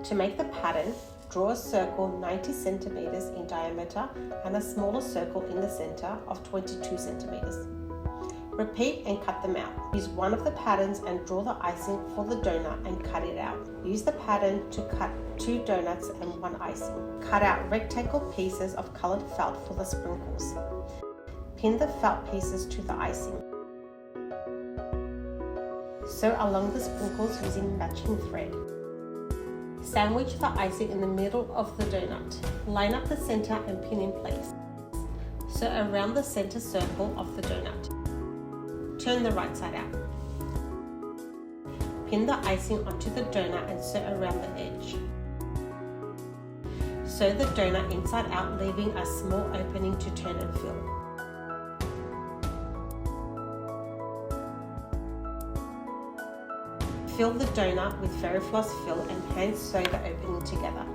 To make the pattern, draw a circle 90 centimeters in diameter and a smaller circle in the center of 22 centimeters. Repeat and cut them out. Use one of the patterns and draw the icing for the donut and cut it out. Use the pattern to cut 2 donuts and 1 icing. Cut out rectangle pieces of colored felt for the sprinkles. Pin the felt pieces to the icing. Sew along the sprinkles using matching thread. Sandwich the icing in the middle of the donut. Line up the center and pin in place. Sew around the center circle of the donut. Turn the right side out. Pin the icing onto the donut and sew around the edge. Sew the donut inside out, leaving a small opening to turn and fill. Fill the donut with fairy floss fill and hand sew the opening together.